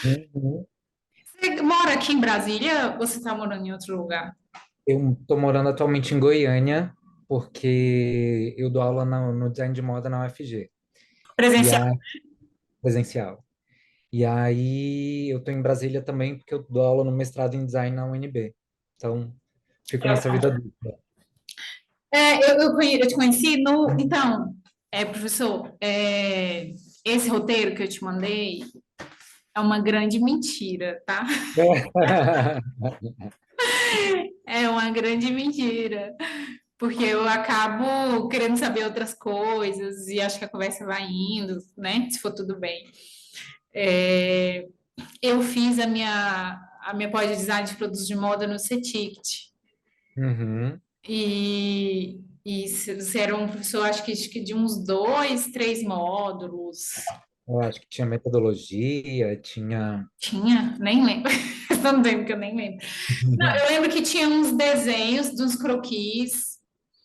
Uhum. Você mora aqui em Brasília ou você está morando em outro lugar? Eu estou morando atualmente em Goiânia, porque eu dou aula no design de moda na UFG, e Presencial. a presencial. E aí eu estou em Brasília também, porque eu dou aula no mestrado em design na UNB. Então, fico nessa vida dupla. Eu te conheci no. Então, professor, esse roteiro que eu te mandei é uma grande mentira, tá? É uma grande mentira. Porque eu acabo querendo saber outras coisas e acho que a conversa vai indo, né? Se for tudo bem. É, eu fiz a minha pós-design de produtos de moda no CETICT. Uhum. E você era um professor, acho que de uns dois, três módulos. Eu acho que tinha metodologia, tinha. Tinha? Nem lembro. Faz tanto tempo que eu nem lembro. Não, eu lembro que tinha uns desenhos, dos croquis.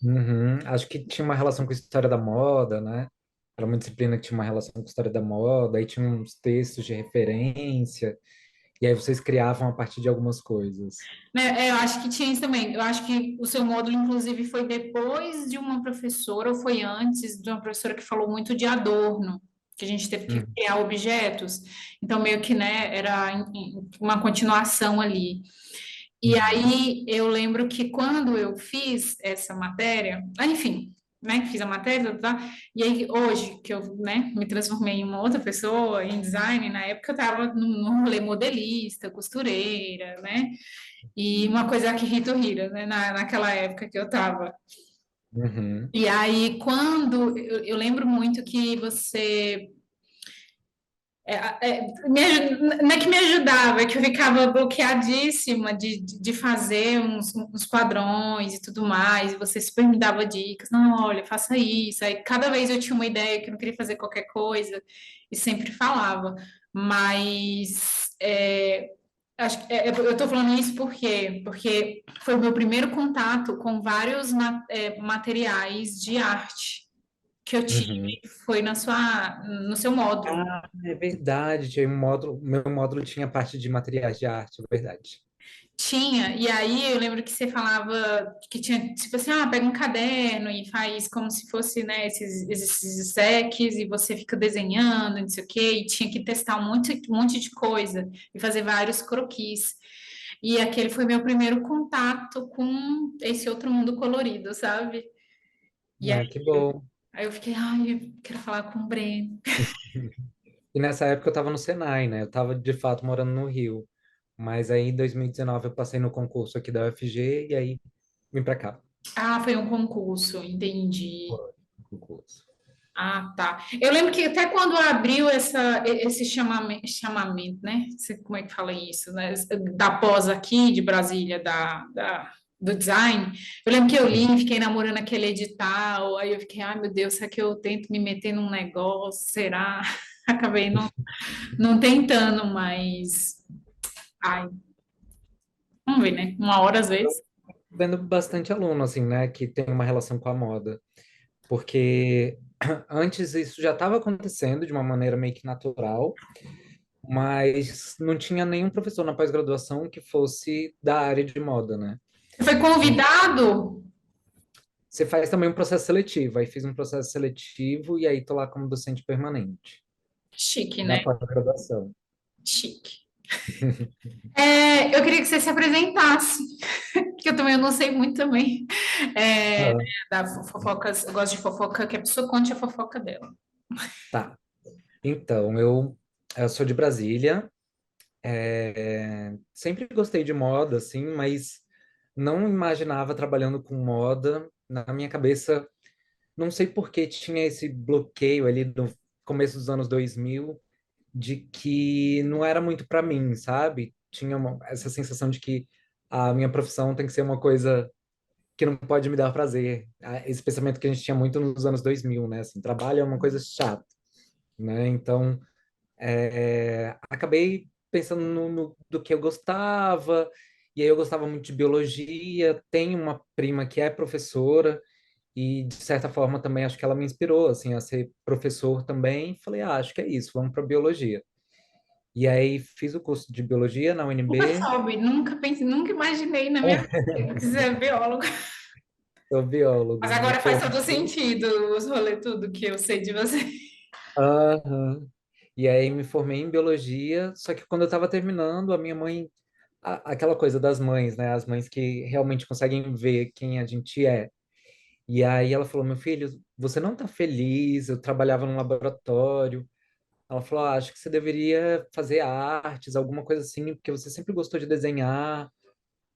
Uhum. Acho que tinha uma relação com a história da moda, né? Era uma disciplina que tinha uma relação com a história da moda, aí tinha uns textos de referência, e aí vocês criavam a partir de algumas coisas. Né? Eu acho que tinha isso também. Eu acho que o seu módulo, inclusive, foi depois de uma professora, ou foi antes de uma professora que falou muito de Adorno, que a gente teve que Uhum. criar objetos. Então, meio que, né, era uma continuação ali. E Uhum. aí eu lembro que quando eu fiz essa matéria, enfim, né, fiz a matéria, tá? E aí hoje que eu, né, me transformei em uma outra pessoa, em design, na época eu estava no rolê modelista, costureira, né? E uma coisa que Rito Hira, né, naquela época que eu estava. Uhum. E aí quando eu lembro muito que você não é que me ajudava, é que eu ficava bloqueadíssima de fazer uns padrões e tudo mais, e você super me dava dicas, não, olha, faça isso. Aí cada vez eu tinha uma ideia que eu não queria fazer qualquer coisa, e sempre falava. Mas eu estou falando isso por quê? Porque foi o meu primeiro contato com vários materiais de arte que eu tive, Uhum. foi no seu módulo. Ah, é verdade. Tinha um módulo, meu módulo tinha parte de materiais de arte, é verdade. Tinha, e aí eu lembro que você falava que tinha, tipo assim, pega um caderno e faz como se fosse, né, esses decks e você fica desenhando, não sei o quê, e tinha que testar um monte de coisa e fazer vários croquis. E aquele foi meu primeiro contato com esse outro mundo colorido, sabe? E aí, Ah, que bom. aí eu fiquei, ai, eu quero falar com o Breno. E nessa época eu estava no Senai, né? Eu estava de fato morando no Rio. Mas aí em 2019 eu passei no concurso aqui da UFG e aí vim para cá. Ah, foi um concurso, entendi. Foi, concurso. Ah, tá. Eu lembro que até quando abriu esse chamamento, né? Como é que fala isso, né? Da pós aqui de Brasília, do design, eu lembro que eu li, fiquei namorando aquele edital, aí eu fiquei, ai meu Deus, será que eu tento me meter num negócio? Será? Acabei não tentando, mas ai, vamos ver, né? Uma hora às vezes. Vendo bastante aluno, assim, né, que tem uma relação com a moda, porque antes isso já estava acontecendo de uma maneira meio que natural, mas não tinha nenhum professor na pós-graduação que fosse da área de moda, né? Você foi E convidado? você faz também um processo seletivo, aí fiz um processo seletivo e aí tô lá como docente permanente Chique, da né? pós-graduação. Chique. Eu queria que você se apresentasse, que eu também não sei muito também. Né, Ah, da fofocas, eu gosto de fofoca, que a pessoa conte a fofoca dela. tá. Então, eu sou de Brasília, sempre gostei de moda, assim, mas não imaginava trabalhando com moda. Na minha cabeça, não sei por que tinha esse bloqueio ali no começo dos anos 2000 de que não era muito para mim, sabe? Tinha essa sensação de que a minha profissão tem que ser uma coisa que não pode me dar prazer. Esse pensamento que a gente tinha muito nos anos 2000, né? Assim, trabalho é uma coisa chata, né? Então, acabei pensando do que eu gostava, e aí eu gostava muito de biologia. Tenho uma prima que é professora, e de certa forma também acho que ela me inspirou, assim, a ser professor também. Falei, acho que é isso, vamos para biologia. E aí fiz o curso de biologia na Nunca UNB. soube, nunca pensei, nunca imaginei na minha vida que você é biólogo. Sou Mas biólogo, me agora faz todo formei. sentido os rolês, tudo que eu sei de você. Aham. E aí me formei em biologia, só que quando eu estava terminando, a minha mãe, aquela coisa das mães, né? As mães que realmente conseguem ver quem a gente é. E aí ela falou, meu filho, você não tá feliz? Eu trabalhava num laboratório. Ela falou, acho que você deveria fazer artes, alguma coisa assim, porque você sempre gostou de desenhar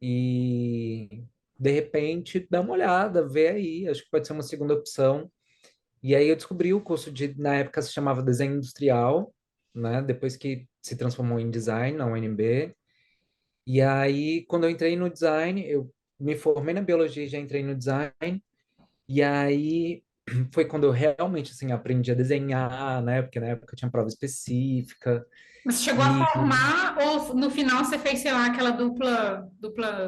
e de repente dá uma olhada, vê aí, acho que pode ser uma segunda opção. E aí eu descobri o curso de, na época se chamava desenho industrial, né? Depois que se transformou em design na UNB. E aí quando eu entrei no design, eu me formei na biologia e já entrei no design. E aí foi quando eu realmente assim aprendi a desenhar, né? Porque na época tinha prova específica Você chegou a e formar ou no final você fez, sei lá, aquela dupla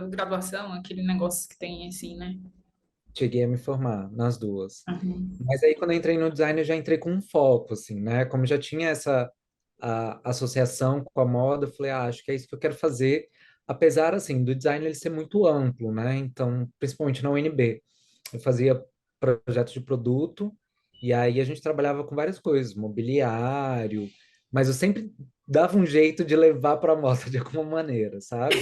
graduação, aquele negócio que tem assim, né? cheguei a me formar nas duas. Uhum. Mas aí quando eu entrei no design eu já entrei com um foco assim, né? Como já tinha essa associação com a moda, eu falei, acho que é isso que eu quero fazer, apesar assim do design ele ser muito amplo, né? Então, principalmente na UNB, eu fazia projetos de produto e aí a gente trabalhava com várias coisas, mobiliário, mas eu sempre dava um jeito de levar para a moda de alguma maneira, sabe?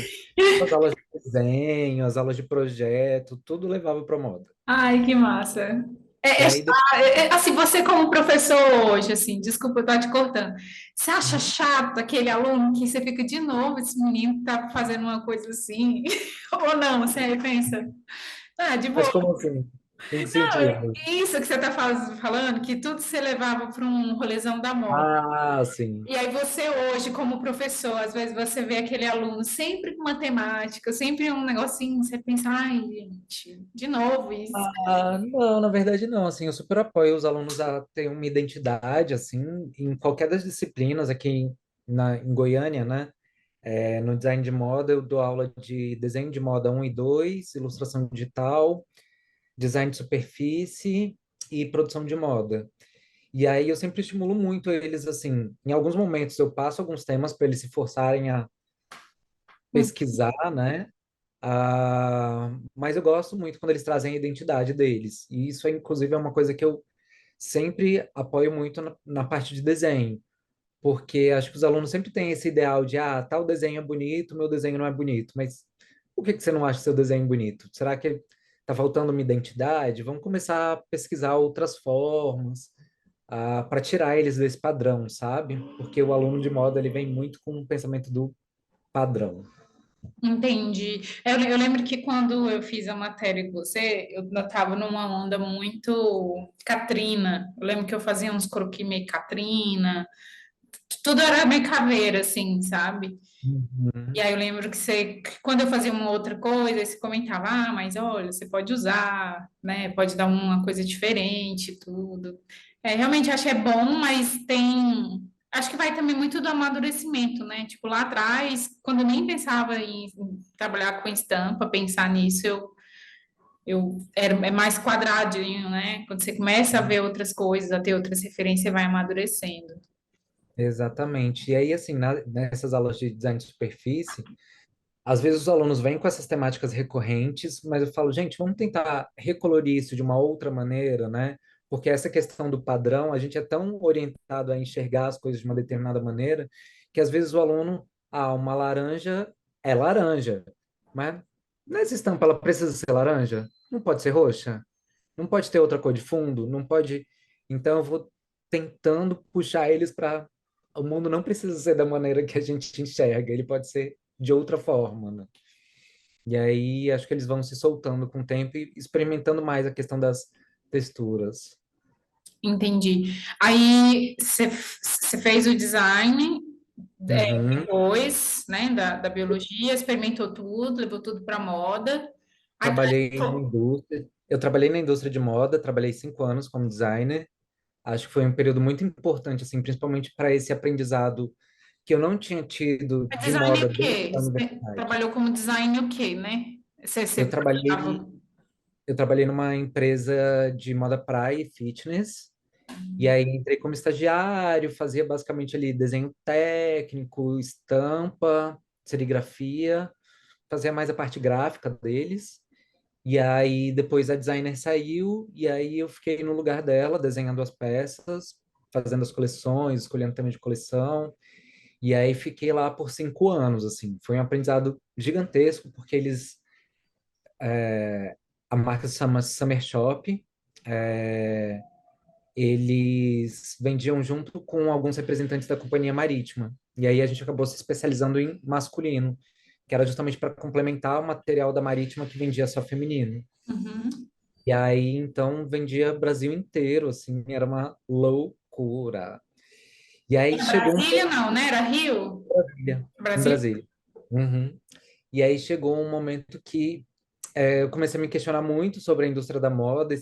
As aulas de desenho, as aulas de projeto, tudo levava para moda. Ai, que massa. E aí Assim, você como professor hoje, assim, desculpa eu estar te cortando, você acha depois, chato aquele aluno que você fica de novo, esse menino tá fazendo uma coisa assim? Ou não, você aí pensa, ah, de mas boa. como assim? Em que Não, sentido? isso que você está falando, que tudo você levava para um rolezão da moda. Ah, sim. E aí você hoje, como professor, às vezes você vê aquele aluno sempre com matemática, sempre um negocinho, você pensa, ai, gente, de novo isso. Ah, não, na verdade não, assim, eu super apoio os alunos a terem uma identidade, assim, em qualquer das disciplinas aqui em Goiânia, né? No design de moda eu dou aula de desenho de moda um e 2, ilustração digital, design de superfície e produção de moda. E aí eu sempre estimulo muito eles, assim, em alguns momentos eu passo alguns temas para eles se forçarem a pesquisar, né? Mas eu gosto muito quando eles trazem a identidade deles. E isso, inclusive, é uma coisa que eu sempre apoio muito na parte de desenho. Porque acho que os alunos sempre têm esse ideal de, tal desenho é bonito, meu desenho não é bonito. Mas por que que você não acha seu desenho bonito? Será que está faltando uma identidade? Vamos começar a pesquisar outras formas, para tirar eles desse padrão, sabe? Porque o aluno de moda, ele vem muito com o pensamento do padrão. Entendi. Eu lembro que quando eu fiz a matéria com você, eu estava numa onda muito Catrina. Eu lembro que eu fazia uns croquis meio Catrina, tudo era meio caveira, assim, sabe? E Uhum. aí eu lembro que quando eu fazia uma outra coisa, você comentava, ah, mas olha, você pode usar, né? Pode dar uma coisa diferente, tudo. Realmente acho que é bom, mas acho que vai também muito do amadurecimento, né? Tipo, lá atrás, quando eu nem pensava em trabalhar com estampa, pensar nisso, é mais quadradinho, né? Quando você começa a ver outras coisas, a ter outras referências, você vai amadurecendo. Exatamente. E aí, assim, nessas aulas de design de superfície, às vezes os alunos vêm com essas temáticas recorrentes, mas eu falo, gente, vamos tentar recolorir isso de uma outra maneira, né? Porque essa questão do padrão, a gente é tão orientado a enxergar as coisas de uma determinada maneira, que às vezes o aluno, uma laranja é laranja, mas nessa estampa ela precisa ser laranja? Não pode ser roxa? Não pode ter outra cor de fundo? Não pode. Então eu vou tentando puxar eles para. O mundo não precisa ser da maneira que a gente enxerga, ele pode ser de outra forma, né? E aí acho que eles vão se soltando com o tempo e experimentando mais a questão das texturas. Entendi. Aí você fez o design, Uhum. depois, né, da biologia, experimentou tudo, levou tudo para moda. Aí, Trabalhei na indústria. Eu trabalhei na indústria de moda, trabalhei 5 anos como designer. Acho que foi um período muito importante, assim, principalmente para esse aprendizado que eu não tinha tido mas de design moda o dentro quê? da Você universidade. trabalhou como design o quê, né? Você Eu trabalhava. trabalhei, eu trabalhei numa empresa de moda praia e fitness, E aí entrei como estagiário, fazia basicamente ali desenho técnico, estampa, serigrafia, fazia mais a parte gráfica deles. E aí depois a designer saiu, e aí eu fiquei no lugar dela, desenhando as peças, fazendo as coleções, escolhendo tema de coleção. E aí fiquei lá por 5 anos, assim. Foi um aprendizado gigantesco, porque a marca se chama Summer Shop. é, Eles vendiam junto com alguns representantes da companhia marítima. E aí a gente acabou se especializando em masculino, que era justamente para complementar o material da marítima que vendia só feminino. Uhum. E aí então vendia Brasil inteiro, assim, era uma loucura. E aí Era chegou um Brasília, não, né? Era Rio? em Brasil? Brasília. Uhum. E aí chegou um momento que eu comecei a me questionar muito sobre a indústria da moda,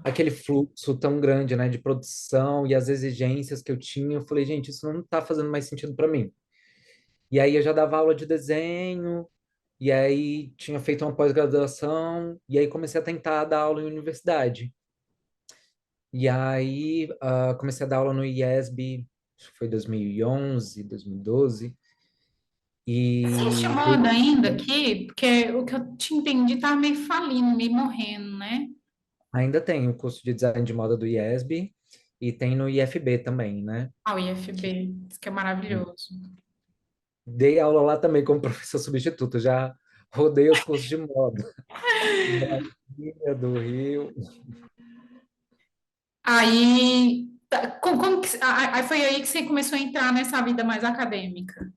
aquele fluxo tão grande, né, de produção e as exigências que eu tinha. Eu falei, gente, isso não está fazendo mais sentido para mim. E aí eu já dava aula de desenho, e aí tinha feito uma pós-graduação, e aí comecei a tentar dar aula em universidade. E aí comecei a dar aula no IESB, acho que foi 2011, 2012, Existe e moda ainda aqui? Porque o que eu te entendi tá meio falindo, meio morrendo, né? ainda tem o curso de design de moda do IESB, e tem no IFB também, né? Ah, o IFB, isso que é maravilhoso. Dei aula lá também como professor substituto, já rodei os cursos de moda. Brasília, do Rio. Aí, como que, aí foi aí que você começou a entrar nessa vida mais acadêmica.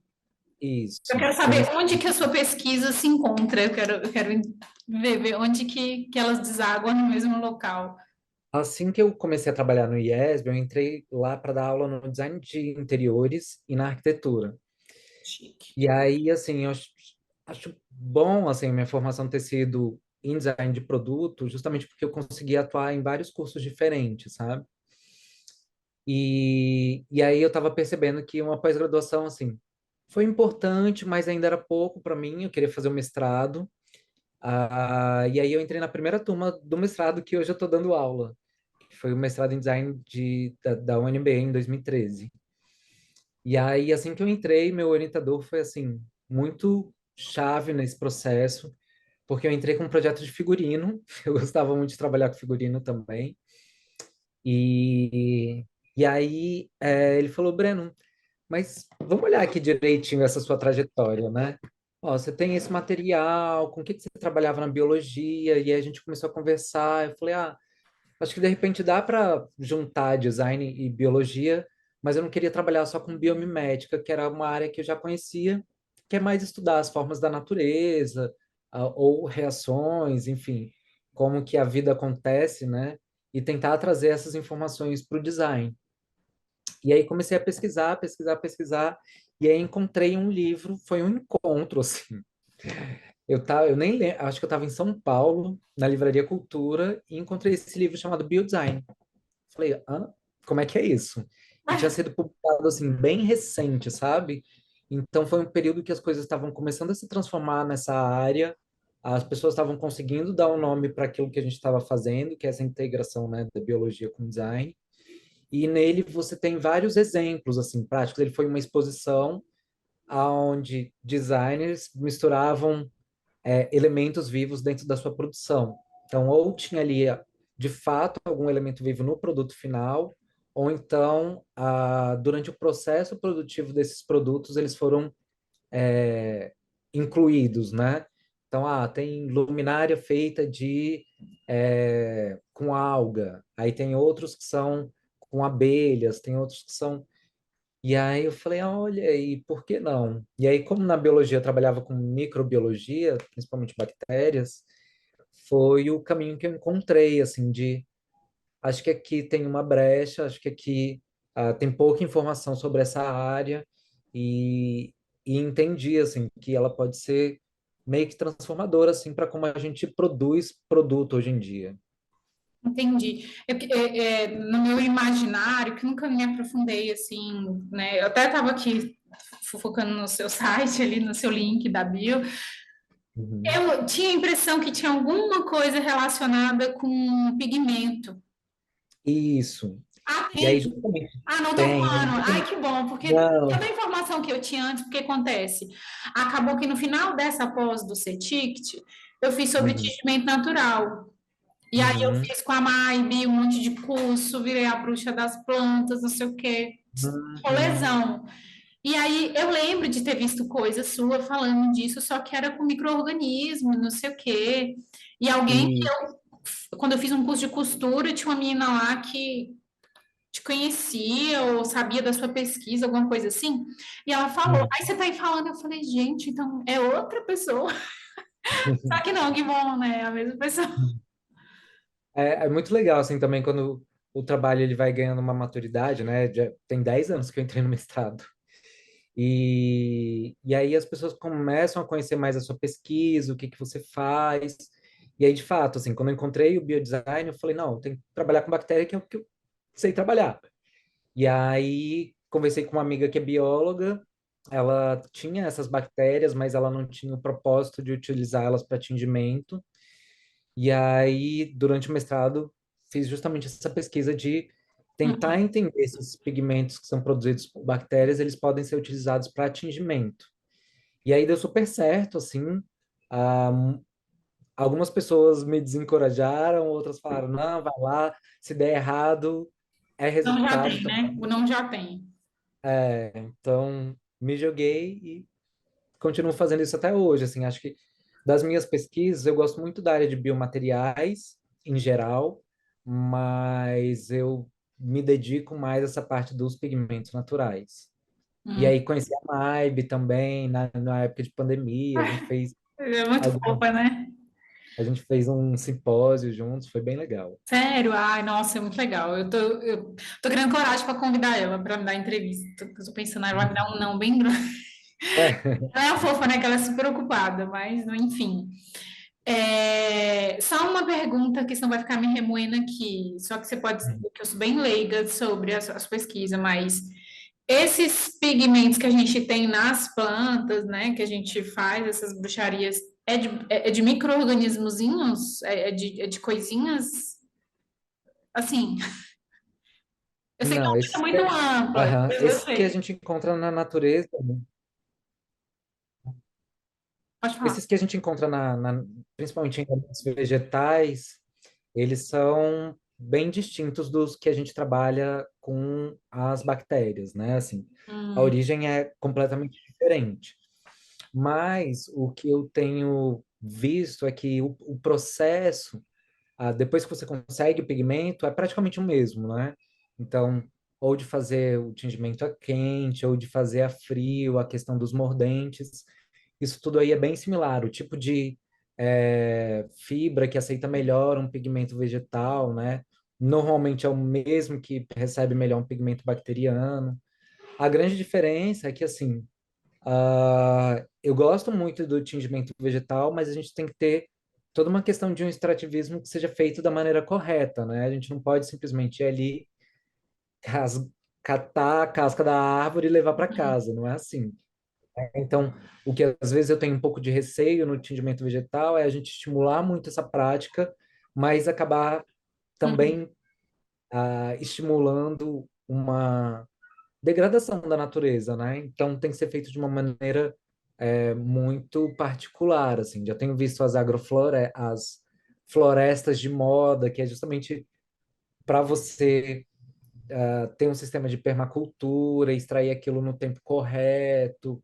Eu Isso. quero Foi saber onde que a sua pesquisa se encontra. Eu quero ver onde que elas desaguam no mesmo local. assim que eu comecei a trabalhar no IESB, eu entrei lá para dar aula no design de interiores e na arquitetura. Chique. E aí, assim, acho bom, assim, minha formação ter sido em design de produto, justamente porque eu consegui atuar em vários cursos diferentes, sabe? E aí eu estava percebendo que uma pós-graduação, assim, foi importante, mas ainda era pouco para mim. Eu queria fazer o mestrado. E aí eu entrei na primeira turma do mestrado que hoje eu estou dando aula, que foi o mestrado em design da UNB em 2013. E aí, assim que eu entrei, meu orientador foi, assim, muito chave nesse processo, porque eu entrei com um projeto de figurino. Eu gostava muito de trabalhar com figurino também. E, e aí ele falou, Breno, mas vamos olhar aqui direitinho essa sua trajetória, né? Ó, você tem esse material, com o que que você trabalhava na biologia? E aí a gente começou a conversar. Eu falei, acho que de repente dá para juntar design e biologia, mas eu não queria trabalhar só com biomimética, que era uma área que eu já conhecia, que é mais estudar as formas da natureza, ou reações, enfim, como que a vida acontece, né? E tentar trazer essas informações para o design. E aí comecei a pesquisar, pesquisar, pesquisar, e aí encontrei um livro, foi um encontro, assim. Eu nem lembro, acho que eu estava em São Paulo, na Livraria Cultura, e encontrei esse livro chamado Biodesign. Falei, como é que é isso? E tinha sido publicado, assim, bem recente, sabe? Então foi um período que as coisas estavam começando a se transformar nessa área, as pessoas estavam conseguindo dar um nome para aquilo que a gente estava fazendo, que é essa integração, né, da biologia com design. E nele você tem vários exemplos assim práticos. Ele foi uma exposição onde designers misturavam elementos vivos dentro da sua produção. Então, ou tinha ali de fato algum elemento vivo no produto final, ou então durante o processo produtivo desses produtos eles foram incluídos, né? Então, tem luminária feita com alga, aí tem outros que são com abelhas, tem outros que são. E aí eu falei, olha, e por que não? E aí, como na biologia eu trabalhava com microbiologia, principalmente bactérias, foi o caminho que eu encontrei, assim, acho que aqui tem uma brecha, acho que aqui tem pouca informação sobre essa área e, e entendi, assim, que ela pode ser meio que transformadora, assim, para como a gente produz produto hoje em dia. Entendi. No meu imaginário, que nunca me aprofundei assim, né? Eu até estava aqui focando no seu site, ali no seu link da bio. Uhum. Eu tinha a impressão que tinha alguma coisa relacionada com pigmento. Isso. Ah, E aí, tem? justamente, Ah, não tô tem. voando. Ai, que bom, porque Não. toda a informação que eu tinha antes, o que acontece? Acabou que no final dessa pós do CETICT, eu fiz sobre Uhum, tingimento natural. E aí eu uhum, fiz com a Maibe um monte de curso, virei a bruxa das plantas, não sei o quê. uhum, Rolezão. E aí eu lembro de ter visto coisa sua falando disso, só que era com micro-organismo, não sei o quê. E alguém, e, quando eu fiz um curso de costura, tinha uma menina lá que te conhecia ou sabia da sua pesquisa, alguma coisa assim. E ela falou, uhum. aí você tá aí falando, eu falei, gente, então é outra pessoa. Só que não, que bom, né? É a mesma pessoa. É muito legal, assim, também quando o trabalho ele vai ganhando uma maturidade, né? Já tem 10 anos que eu entrei no mestrado. E aí as pessoas começam a conhecer mais a sua pesquisa, o que que você faz. E aí, de fato, assim, quando eu encontrei o biodesign, eu falei, não, tem que trabalhar com bactéria que é o que eu sei trabalhar. E aí conversei com uma amiga que é bióloga, ela tinha essas bactérias, mas ela não tinha o propósito de utilizá-las para tingimento. E aí, durante o mestrado, fiz justamente essa pesquisa de tentar Uhum. entender esses pigmentos que são produzidos por bactérias, eles podem ser utilizados para tingimento. E aí deu super certo, assim. Ah, algumas pessoas me desencorajaram, outras falaram, não, vai lá, se der errado, é Não já resultado tem, né? também. O não já tem. Então, me joguei e continuo fazendo isso até hoje, assim, acho que das minhas pesquisas, eu gosto muito da área de biomateriais, em geral, mas eu me dedico mais a essa parte dos pigmentos naturais. E Hum. aí conheci a Maib também, na época de pandemia, É muito alguma- fofa, né? a gente fez um simpósio juntos, foi bem legal. Sério? Ai, nossa, é muito legal. Eu tô criando coragem para convidar ela para me dar entrevista. Eu tô pensando, ela vai me dar um não bem grande. Ela é a fofa, né? Que ela é super ocupada, mas enfim. Só uma pergunta que senão vai ficar me remoendo aqui. Só que você pode, que eu sou bem leiga sobre as pesquisas, mas esses pigmentos que a gente tem nas plantas, né? Que a gente faz, essas bruxarias, é de micro-organismozinhos? É de coisinhas? Assim, eu sei que é Não, uma coisa muito ampla, aham, eu esses que a sei. gente encontra na natureza, Pode falar. esses que a gente encontra principalmente em alimentos vegetais, eles são bem distintos dos que a gente trabalha com as bactérias, né? Assim, a Hum, origem é completamente diferente. Mas o que eu tenho visto é que o processo, depois que você consegue o pigmento, é praticamente o mesmo, né? Então, ou de fazer o tingimento a quente, ou de fazer a frio, a questão dos mordentes, isso tudo aí é bem similar. O tipo de fibra que aceita melhor um pigmento vegetal, né? Normalmente é o mesmo que recebe melhor um pigmento bacteriano. A grande diferença é que, assim, eu gosto muito do tingimento vegetal, mas a gente tem que ter toda uma questão de um extrativismo que seja feito da maneira correta, né? A gente não pode simplesmente ir ali cas- catar a casca da árvore e levar para casa, não é assim. Então, o que às vezes eu tenho um pouco de receio no tingimento vegetal é a gente estimular muito essa prática, mas acabar uhum, também estimulando uma degradação da natureza, né? Então, tem que ser feito de uma maneira muito particular, assim. Já tenho visto as florestas de moda, que é justamente para você ter um sistema de permacultura, extrair aquilo no tempo correto.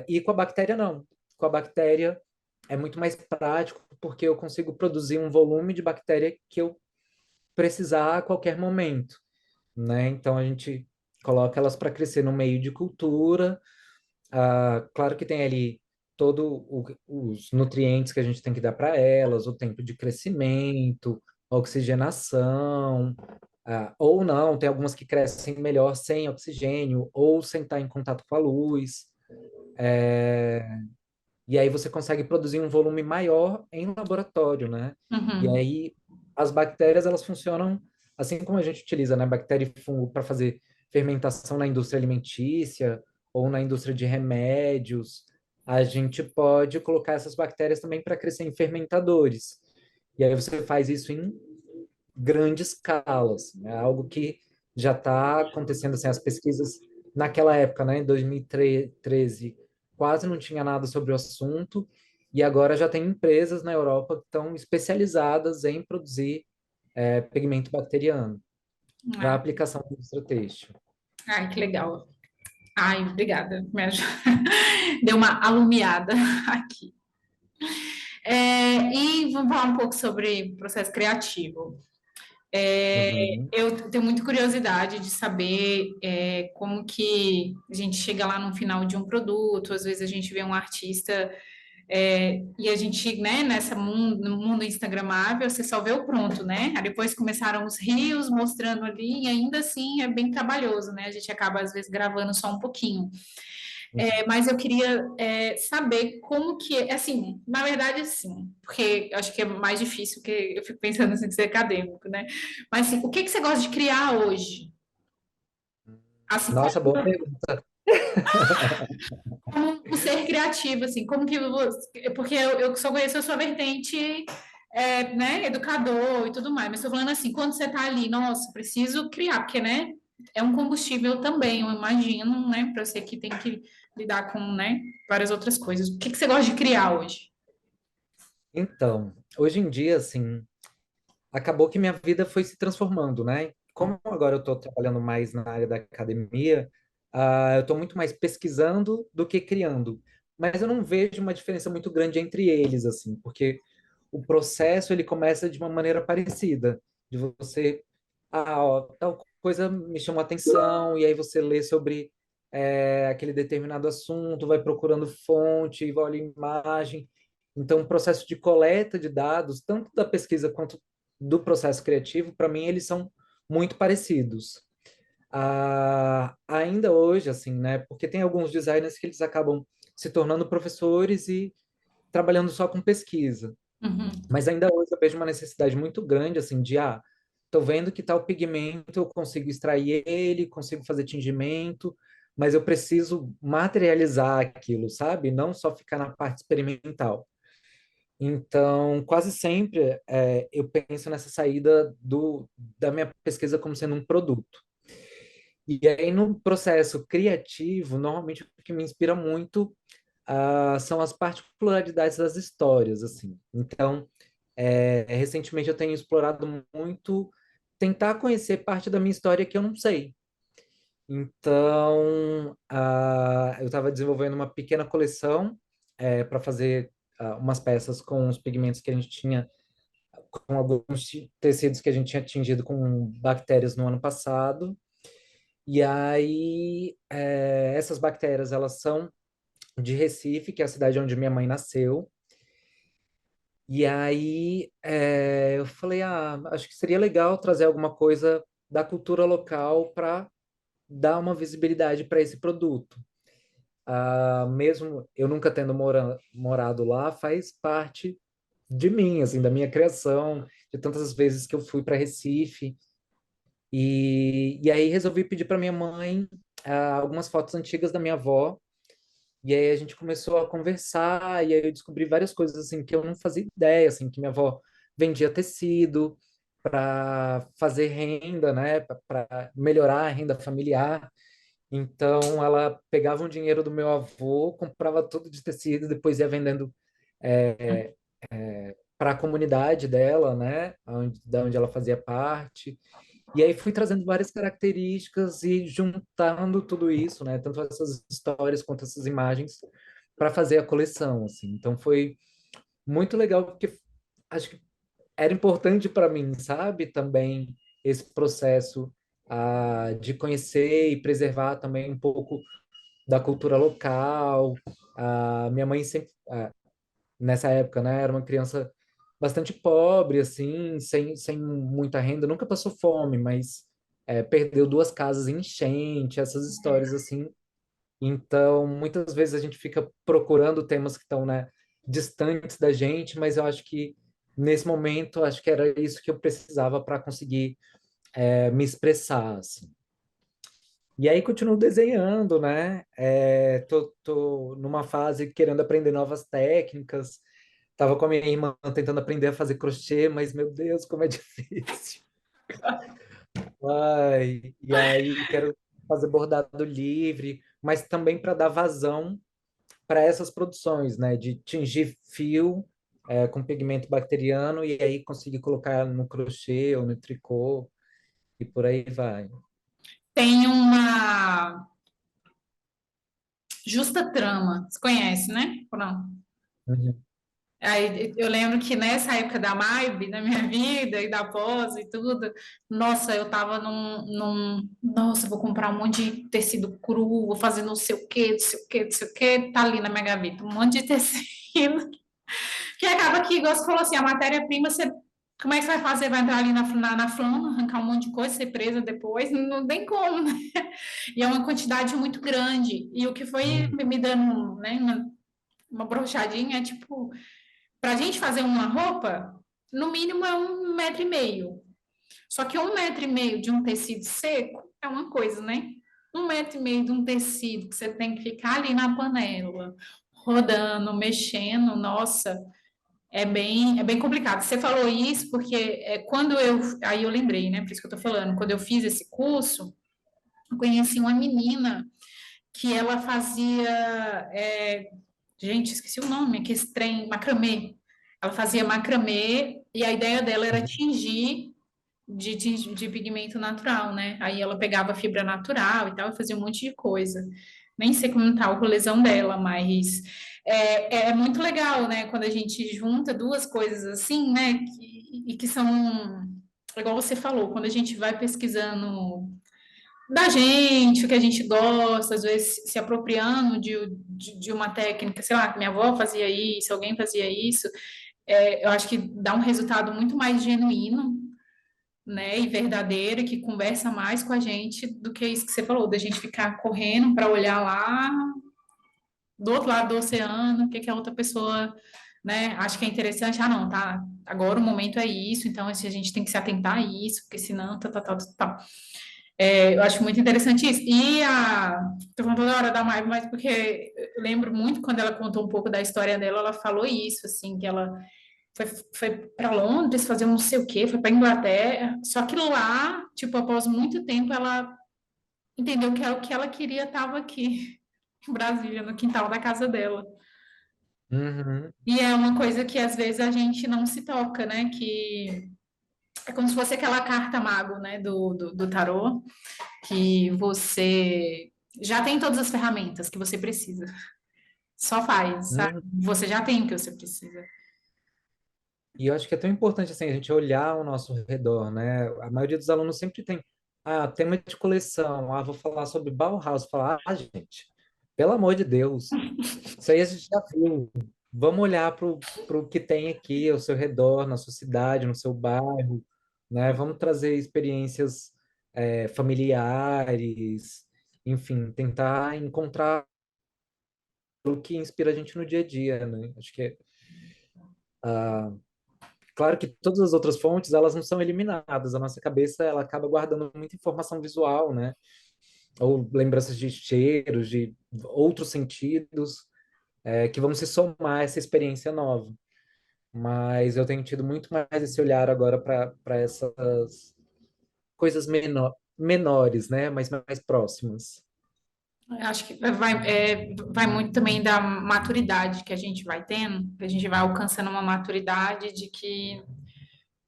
E com a bactéria, não. Com a bactéria é muito mais prático, porque eu consigo produzir um volume de bactéria que eu precisar a qualquer momento, né? Então a gente coloca elas para crescer no meio de cultura. Claro que tem ali os nutrientes que a gente tem que dar para elas, o tempo de crescimento, oxigenação, ou não, tem algumas que crescem melhor sem oxigênio ou sem estar em contato com a luz. E aí você consegue produzir um volume maior em laboratório, né? E uhum, aí as bactérias elas funcionam assim como a gente utiliza, né, bactéria e fungo para fazer fermentação na indústria alimentícia ou na indústria de remédios. A gente pode colocar essas bactérias também para crescer em fermentadores. E aí você faz isso em grande escala, assim, é algo que já está acontecendo, assim, as pesquisas naquela época, né, em 2013, quase não tinha nada sobre o assunto, e agora já tem empresas na Europa que estão especializadas em produzir pigmento bacteriano para Ah, aplicação na indústria têxtil. ai, que legal. Ai, obrigada. Deu uma alumiada aqui. E vamos falar um pouco sobre processo criativo. Uhum. Eu tenho muita curiosidade de saber como que a gente chega lá no final de um produto. Às vezes a gente vê um artista e a gente, né, no mundo instagramável, você só vê o pronto, né? Aí depois começaram os rios mostrando ali, e ainda assim é bem trabalhoso, né? A gente acaba às vezes gravando só um pouquinho. Mas eu queria saber como que, assim, na verdade, sim, porque eu acho que é mais difícil, que eu fico pensando assim, de ser acadêmico, né? Mas assim, o que que você gosta de criar hoje? Assim, Nossa, boa pergunta. como o ser criativo, assim, como que você, porque eu só conheço a sua vertente, né, educador e tudo mais, mas estou falando assim, quando você está ali, nossa, preciso criar, porque, né, é um combustível também, eu imagino, né, para você que tem que lidar com, né, várias outras coisas. O que que você gosta de criar hoje? Então, hoje em dia, assim, acabou que minha vida foi se transformando, né? Como agora eu estou trabalhando mais na área da academia, eu estou muito mais pesquisando do que criando. Mas eu não vejo uma diferença muito grande entre eles, assim, porque o processo ele começa de uma maneira parecida, de você, ó, tal coisa me chamou a atenção, e aí você lê sobre aquele determinado assunto, vai procurando fonte, vai olhar imagem. Então, o processo de coleta de dados, tanto da pesquisa quanto do processo criativo, para mim, eles são muito parecidos. Ainda hoje, assim, né? Porque tem alguns designers que eles acabam se tornando professores e trabalhando só com pesquisa. Uhum. Mas ainda hoje eu vejo uma necessidade muito grande, assim, de, tô vendo que tal pigmento eu consigo extrair ele, consigo fazer tingimento, mas eu preciso materializar aquilo, sabe? Não só ficar na parte experimental. Então, quase sempre eu penso nessa saída da minha pesquisa como sendo um produto. E aí, no processo criativo, normalmente o que me inspira muito são as particularidades das histórias, assim. Então, recentemente eu tenho explorado muito tentar conhecer parte da minha história que eu não sei. Então, eu estava desenvolvendo uma pequena coleção para fazer umas peças com os pigmentos que a gente tinha, com alguns tecidos que a gente tinha atingido com bactérias no ano passado. E aí, essas bactérias, elas são de Recife, que é a cidade onde minha mãe nasceu. E aí, eu falei, acho que seria legal trazer alguma coisa da cultura local para dar uma visibilidade para esse produto. Mesmo eu nunca tendo morado lá, faz parte de mim, assim, da minha criação, de tantas vezes que eu fui para Recife. E aí resolvi pedir para minha mãe algumas fotos antigas da minha avó. E aí a gente começou a conversar, e aí eu descobri várias coisas assim que eu não fazia ideia, assim, que minha avó vendia tecido para fazer renda, né, para melhorar a renda familiar. Então, ela pegava um dinheiro do meu avô, comprava tudo de tecido, depois ia vendendo para a comunidade dela, né, da onde ela fazia parte. E aí fui trazendo várias características e juntando tudo isso, né, tanto essas histórias quanto essas imagens, para fazer a coleção, assim. Então, foi muito legal, porque acho que era importante para mim, sabe, também esse processo de conhecer e preservar também um pouco da cultura local. A minha mãe sempre, nessa época, né, era uma criança bastante pobre, assim, sem muita renda, nunca passou fome, mas perdeu duas casas em enchente, essas histórias assim. Então, muitas vezes a gente fica procurando temas que estão, né, distantes da gente, mas eu acho que nesse momento, acho que era isso que eu precisava para conseguir me expressar, assim. E aí continuo desenhando, né? Tô numa fase querendo aprender novas técnicas. Tava com a minha irmã tentando aprender a fazer crochê, mas meu Deus, como é difícil. Ai, e aí quero fazer bordado livre, mas também para dar vazão para essas produções, né? De tingir fio com pigmento bacteriano e aí conseguir colocar no crochê ou no tricô e por aí vai. Tem uma Justa Trama, você conhece, né? Ou não? Uhum. Aí eu lembro que nessa época da MAIB, na minha vida, e da pós e tudo, nossa, eu tava nossa, vou comprar um monte de tecido cru, vou fazer não sei o quê, não sei o quê, não sei o quê, tá ali na minha gaveta, um monte de tecido, que acaba que, igual você falou assim, a matéria-prima, você, como é que você vai fazer? Vai entrar ali na flama, arrancar um monte de coisa, ser presa depois, não tem como, né? E é uma quantidade muito grande, e o que foi Uhum. me dando, né, uma brochadinha, é tipo, para a gente fazer uma roupa, no mínimo é 1,5 metro. Só que 1,5 metro de um tecido seco é uma coisa, né? 1,5 metro de um tecido que você tem que ficar ali na panela, rodando, mexendo, nossa, é bem complicado. Você falou isso porque aí eu lembrei, né? Por isso que eu tô falando, quando eu fiz esse curso, eu conheci uma menina que ela fazia, gente, esqueci o nome, que esse trem, macramê. Ela fazia macramê e a ideia dela era tingir de pigmento natural, né? Aí ela pegava fibra natural e tal e fazia um monte de coisa. Nem sei como tá o rolezão dela, mas é muito legal, né? Quando a gente junta duas coisas assim, né? Que são, igual você falou, quando a gente vai pesquisando da gente, o que a gente gosta, às vezes se apropriando de uma técnica, sei lá, que minha avó fazia isso, alguém fazia isso, eu acho que dá um resultado muito mais genuíno, né, e verdadeiro, e que conversa mais com a gente do que isso que você falou, da gente ficar correndo para olhar lá do outro lado do oceano, o que que a outra pessoa, né, acha que é interessante, ah, não, tá, agora o momento é isso, então assim, a gente tem que se atentar a isso, porque senão, tá, tá, tá, tá, tá. Eu acho muito interessante isso. Tô falando toda hora da Maia, mas porque eu lembro muito quando ela contou um pouco da história dela, ela falou isso, assim, que ela foi para Londres fazer um não sei o quê, foi para Inglaterra, só que lá, tipo, após muito tempo, ela entendeu que o que ela queria estava aqui, em Brasília, no quintal da casa dela. Uhum. E é uma coisa que às vezes a gente não se toca, né? Que é como se fosse aquela carta mago, né, do tarô, que você já tem todas as ferramentas que você precisa. Só faz, sabe? Uhum. Você já tem o que você precisa. E eu acho que é tão importante assim a gente olhar ao nosso redor, né? A maioria dos alunos sempre tem, tema de coleção, vou falar sobre Bauhaus, falar, gente, pelo amor de Deus, isso aí a gente já viu. Vamos olhar para o que tem aqui ao seu redor, na sua cidade, no seu bairro, né? Vamos trazer experiências familiares, enfim, tentar encontrar o que inspira a gente no dia a dia, né? Acho que claro que todas as outras fontes, elas não são eliminadas. A nossa cabeça, ela acaba guardando muita informação visual, né? Ou lembranças de cheiros, de outros sentidos, que vão se somar a essa experiência nova. Mas eu tenho tido muito mais esse olhar agora para essas coisas menores, né? Mas mais próximas. Eu acho que vai muito também da maturidade que a gente vai tendo, que a gente vai alcançando uma maturidade de que,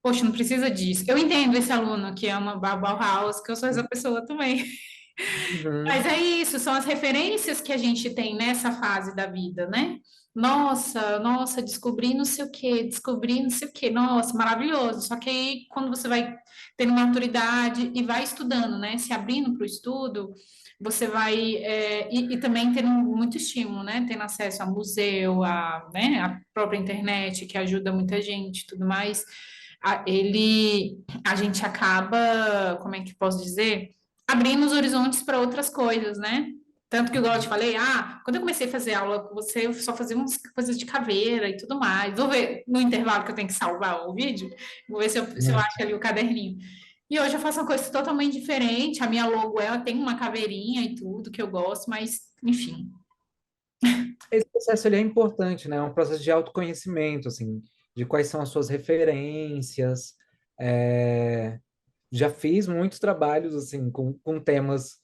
poxa, não precisa disso. Eu entendo esse aluno que ama Bauhaus, que eu sou essa pessoa também. Mas Uhum, é isso, são as referências que a gente tem nessa fase da vida, né? Nossa, descobri não sei o quê, descobri não sei o quê, nossa, maravilhoso. Só que aí, quando você vai tendo maturidade e vai estudando, né? Se abrindo para o estudo, você vai, e também tendo muito estímulo, né? Tendo acesso a museu, né? A própria internet, que ajuda muita gente e tudo mais. A gente acaba, como é que posso dizer? Abrindo os horizontes para outras coisas, né? Tanto que, igual eu te falei, quando eu comecei a fazer aula com você, eu só fazia umas coisas de caveira e tudo mais. Vou ver no intervalo que eu tenho que salvar o vídeo, vou ver se eu uhum. acho ali o caderninho. E hoje eu faço uma coisa totalmente diferente. A minha logo, ela tem uma caveirinha e tudo que eu gosto, mas, enfim. Esse processo ele é importante, né? É um processo de autoconhecimento, assim, de quais são as suas referências, é, já fiz muitos trabalhos assim com temas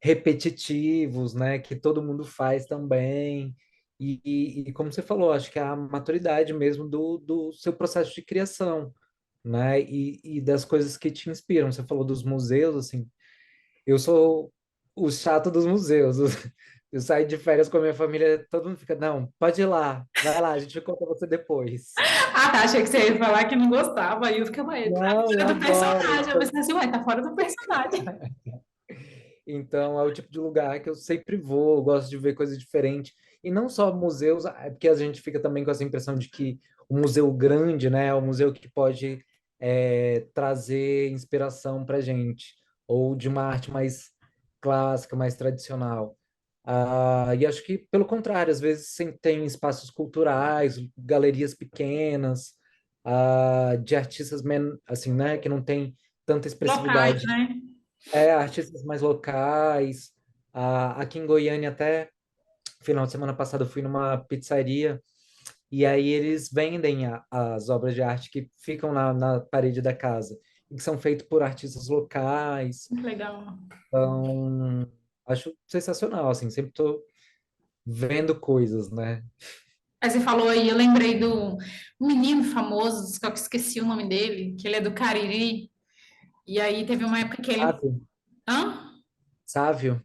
repetitivos, né, que todo mundo faz também. E como você falou, acho que é a maturidade mesmo do seu processo de criação, né, e das coisas que te inspiram. Você falou dos museus, assim, eu sou o chato dos museus. Eu saio de férias com a minha família, todo mundo fica, não, pode ir lá, vai lá, a gente conta você depois. Ah, tá, achei que você ia falar que não gostava, aí eu ficava, tá Não, eu fora do adoro. personagem. Eu pensei assim, ué, tá fora do personagem. Então, é o tipo de lugar que eu sempre vou, eu gosto de ver coisas diferentes. E não só museus, é porque a gente fica também com essa impressão de que o museu grande, né, é o museu que pode trazer inspiração para gente, ou de uma arte mais clássica, mais tradicional. E acho que, pelo contrário, às vezes tem espaços culturais, galerias pequenas, de artistas assim, né, que não tem tanta Locais, expressividade, né? artistas mais locais. Aqui em Goiânia, até final de semana passada, eu fui numa pizzaria e aí eles vendem as obras de arte que ficam na parede da casa e que são feitas por artistas locais. Que legal. Então, acho sensacional, assim, sempre estou vendo coisas, né? Aí você falou aí, eu lembrei do um menino famoso, só que esqueci o nome dele, que ele é do Cariri. E aí teve uma época que ele. Sávio, Hã? Sávio.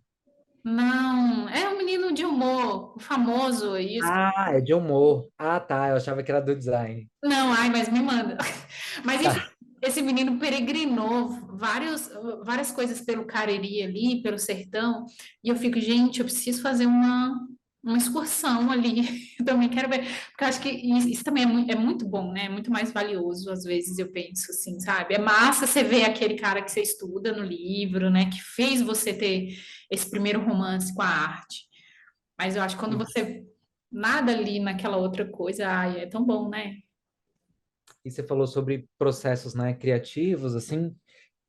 Não, é um menino de humor, famoso, isso. É de humor. Tá, eu achava que era do design. Não, ai, mas me manda. Mas enfim, Tá. esse menino peregrinou várias coisas pelo Cariri ali, pelo sertão, e eu fico, gente, eu preciso fazer uma excursão ali. Eu também quero ver, porque eu acho que isso também é muito bom, né? É muito mais valioso, às vezes, eu penso assim, sabe? É massa você ver aquele cara que você estuda no livro, né? Que fez você ter esse primeiro romance com a arte. Mas eu acho que quando você nada ali naquela outra coisa, ai, é tão bom, né? E você falou sobre processos, né, criativos, assim.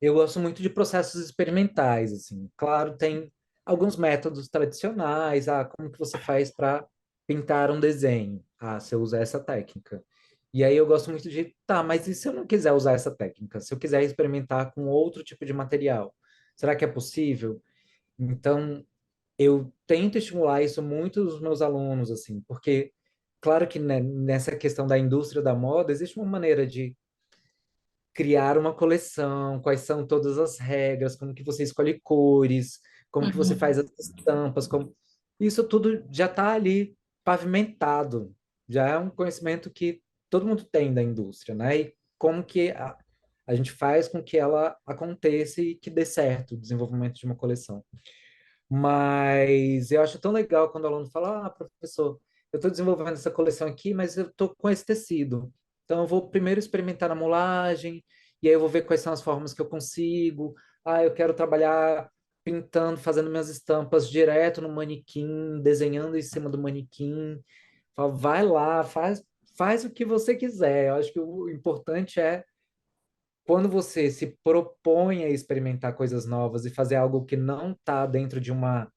Eu gosto muito de processos experimentais, assim. Claro, tem alguns métodos tradicionais. Como que você faz para pintar um desenho? Você usa essa técnica. E aí eu gosto muito de, tá, mas e se eu não quiser usar essa técnica? Se eu quiser experimentar com outro tipo de material, será que é possível? Então, eu tento estimular isso muito nos meus alunos, assim, porque claro que né, nessa questão da indústria da moda existe uma maneira de criar uma coleção, quais são todas as regras, como que você escolhe cores, como que você faz Uhum. as estampas, como... Isso tudo já está ali pavimentado, já é um conhecimento que todo mundo tem da indústria, né? E como que a gente faz com que ela aconteça e que dê certo o desenvolvimento de uma coleção. Mas eu acho tão legal quando o aluno fala, professor, eu estou desenvolvendo essa coleção aqui, mas eu estou com esse tecido. Então, eu vou primeiro experimentar na molagem, e aí eu vou ver quais são as formas que eu consigo. Eu quero trabalhar pintando, fazendo minhas estampas direto no manequim, desenhando em cima do manequim. Falo, vai lá, faz o que você quiser. Eu acho que o importante é quando você se propõe a experimentar coisas novas e fazer algo que não está dentro de uma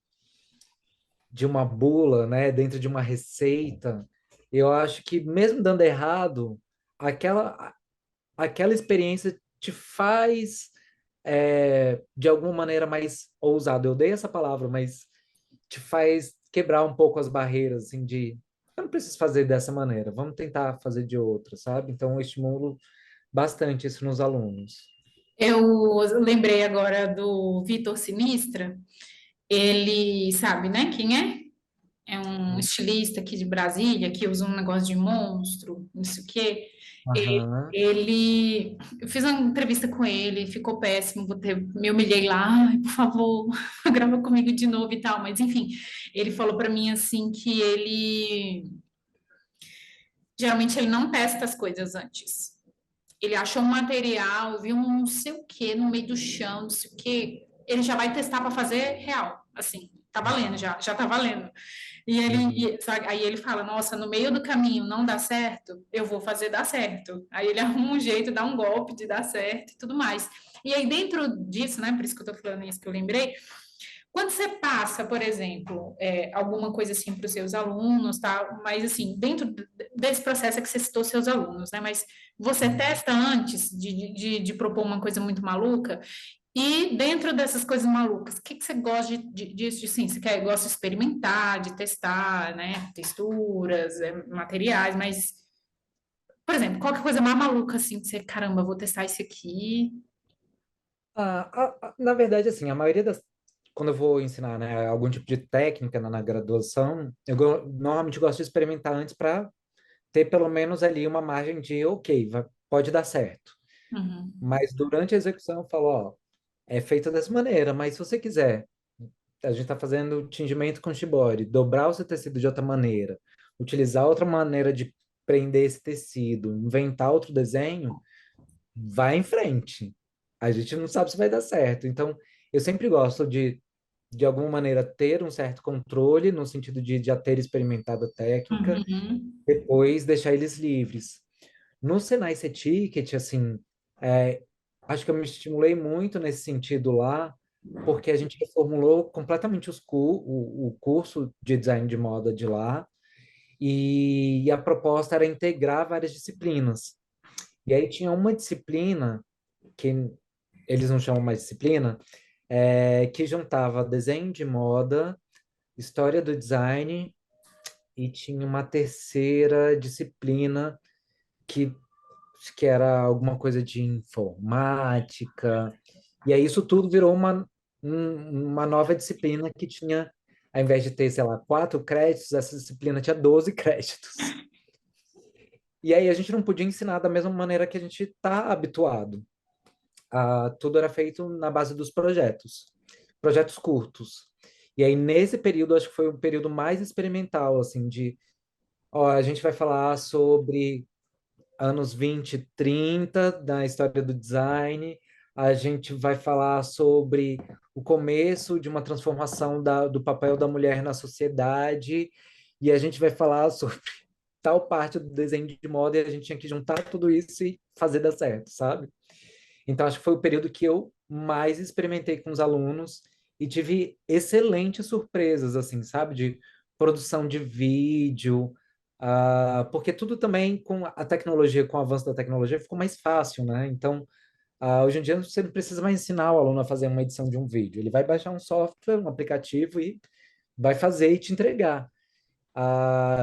bula, né, dentro de uma receita, eu acho que mesmo dando errado, aquela aquela experiência te faz de alguma maneira mais ousado. Eu dei essa palavra, mas te faz quebrar um pouco as barreiras, assim, de eu não preciso fazer dessa maneira, vamos tentar fazer de outra, sabe? Então, eu estimulo bastante isso nos alunos. Eu lembrei agora do Vitor Sinistra. Ele sabe, né, quem é? É um estilista aqui de Brasília que usa um negócio de monstro, não sei o quê. Aham. Eu fiz uma entrevista com ele, ficou péssimo, me humilhei lá, ai, por favor, grava comigo de novo e tal, mas enfim, ele falou para mim assim que ele geralmente ele não testa as coisas antes. Ele achou um material, viu um não sei o que no meio do chão, não sei o que, ele já vai testar para fazer real, assim, tá valendo já tá valendo. Uhum. Sabe, aí ele fala, nossa, no meio do caminho não dá certo, eu vou fazer dar certo. Aí ele arruma um jeito, dá um golpe de dar certo e tudo mais. E aí dentro disso, né, por isso que eu tô falando isso que eu lembrei, quando você passa, por exemplo, alguma coisa assim para os seus alunos, tá? Mas assim, dentro desse processo é que você citou seus alunos, né? Mas você testa antes de propor uma coisa muito maluca? E dentro dessas coisas malucas, o que que você gosta disso? Sim, você gosta de experimentar, de testar, né? Texturas, materiais, mas, por exemplo, qual que é a coisa mais maluca assim que você, caramba, vou testar isso aqui? Na verdade, assim, a maioria das. Quando eu vou ensinar, né, algum tipo de técnica na graduação, normalmente gosto de experimentar antes para ter pelo menos ali uma margem de, ok, pode dar certo. Uhum, Mas durante a execução eu falo, ó, é feito dessa maneira, mas se você quiser, a gente está fazendo tingimento com shibori, dobrar o seu tecido de outra maneira, utilizar outra maneira de prender esse tecido, inventar outro desenho, vai em frente. A gente não sabe se vai dar certo. Então, eu sempre gosto de alguma maneira, ter um certo controle, no sentido de já ter experimentado a técnica, uhum, depois deixar eles livres. No Senai C-Ticket, assim, é, acho que eu me estimulei muito nesse sentido lá, porque a gente reformulou completamente o curso de design de moda de lá, e a proposta era integrar várias disciplinas. E aí tinha uma disciplina, que eles não chamam mais disciplina, que juntava desenho de moda, história do design, e tinha uma terceira disciplina que que era alguma coisa de informática. E aí isso tudo virou uma nova disciplina que tinha, ao invés de ter, sei lá, 4 créditos, essa disciplina tinha 12 créditos. E aí a gente não podia ensinar da mesma maneira que a gente está habituado. Tudo era feito na base dos projetos curtos. E aí nesse período, acho que foi o período mais experimental, assim, ó, a gente vai falar sobre anos 20, 30 da história do design. A gente vai falar sobre o começo de uma transformação do papel da mulher na sociedade, e a gente vai falar sobre tal parte do desenho de moda, e a gente tinha que juntar tudo isso e fazer dar certo, sabe? Então, acho que foi o período que eu mais experimentei com os alunos e tive excelentes surpresas, assim, sabe? De produção de vídeo, porque tudo também com a tecnologia, com o avanço da tecnologia, ficou mais fácil, né? Então, hoje em dia você não precisa mais ensinar o aluno a fazer uma edição de um vídeo. Ele vai baixar um software, um aplicativo e vai fazer e te entregar.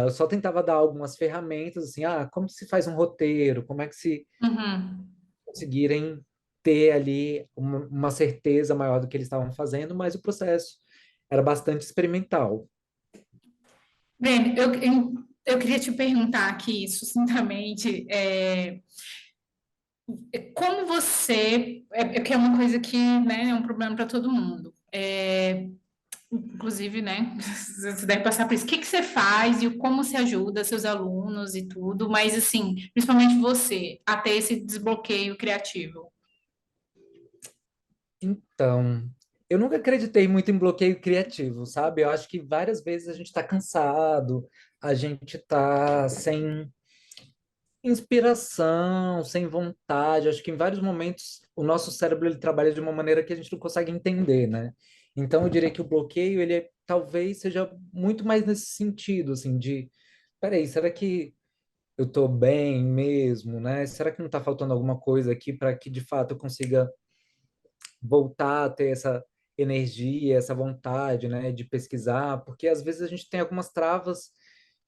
Eu só tentava dar algumas ferramentas, assim, como se faz um roteiro, como é que se uhum. conseguirem ter ali uma certeza maior do que eles estavam fazendo, mas o processo era bastante experimental. Breno, eu queria te perguntar aqui, sucintamente, como você, que é uma coisa que, né, é um problema para todo mundo. Inclusive, né, você deve passar por isso. O que que você faz e como você ajuda seus alunos e tudo, mas assim, principalmente você, a ter esse desbloqueio criativo. Então, eu nunca acreditei muito em bloqueio criativo, sabe? Eu acho que várias vezes a gente está cansado, a gente está sem inspiração, sem vontade. Acho que em vários momentos o nosso cérebro ele trabalha de uma maneira que a gente não consegue entender, né? Então, eu diria que o bloqueio, talvez seja muito mais nesse sentido, assim, peraí, será que eu estou bem mesmo, né? Será que não está faltando alguma coisa aqui para que de fato eu consiga voltar a ter essa energia, essa vontade, né, de pesquisar? Porque às vezes a gente tem algumas travas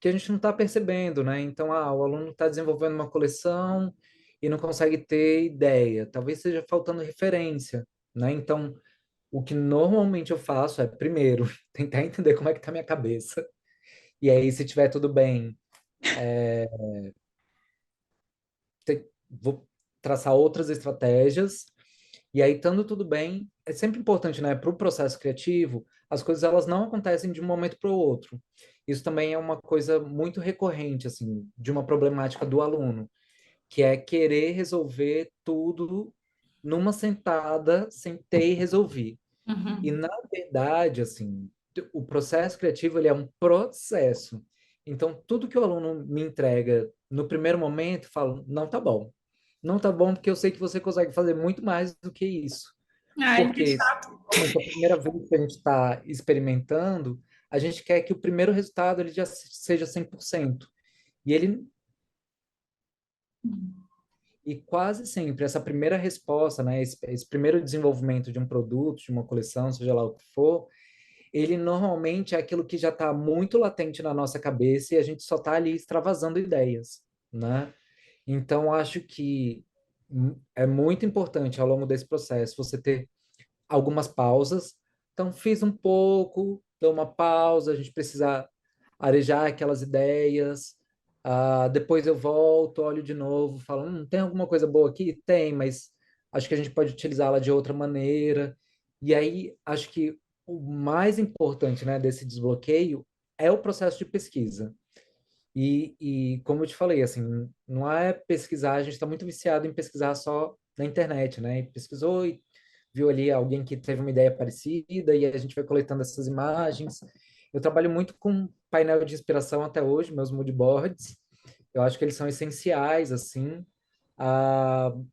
que a gente não está percebendo, né? Então, o aluno está desenvolvendo uma coleção e não consegue ter ideia. Talvez seja faltando referência, né? Então, o que normalmente eu faço é, primeiro, tentar entender como é que está minha cabeça. E aí, se tiver tudo bem, vou traçar outras estratégias. E aí, estando tudo bem, é sempre importante, né, para o processo criativo, as coisas elas não acontecem de um momento para o outro. Isso também é uma coisa muito recorrente, assim, de uma problemática do aluno, que é querer resolver tudo numa sentada, sentei e resolvi. E, Uhum. na verdade, assim, o processo criativo, ele é um processo. Então, tudo que o aluno me entrega no primeiro momento, eu falo, não tá bom. Não tá bom porque eu sei que você consegue fazer muito mais do que isso. Ai, que Porque, chato. realmente, a primeira vez que a gente está experimentando, a gente quer que o primeiro resultado ele já seja 100%. E ele E quase sempre essa primeira resposta, né, esse primeiro desenvolvimento de um produto, de uma coleção, seja lá o que for, ele normalmente é aquilo que já está muito latente na nossa cabeça e a gente só está ali extravasando ideias, né? Então, acho que é muito importante ao longo desse processo você ter algumas pausas. Então, fiz um pouco, dou uma pausa, a gente precisa arejar aquelas ideias. Depois eu volto, olho de novo, falo, tem alguma coisa boa aqui? Tem, mas acho que a gente pode utilizá-la de outra maneira. E aí, acho que o mais importante, né, desse desbloqueio é o processo de pesquisa. E como eu te falei, assim, não é pesquisar, a gente está muito viciado em pesquisar só na internet, né? E pesquisou e viu ali alguém que teve uma ideia parecida e a gente vai coletando essas imagens. Eu trabalho muito com painel de inspiração até hoje, meus mood boards. Eu acho que eles são essenciais, assim,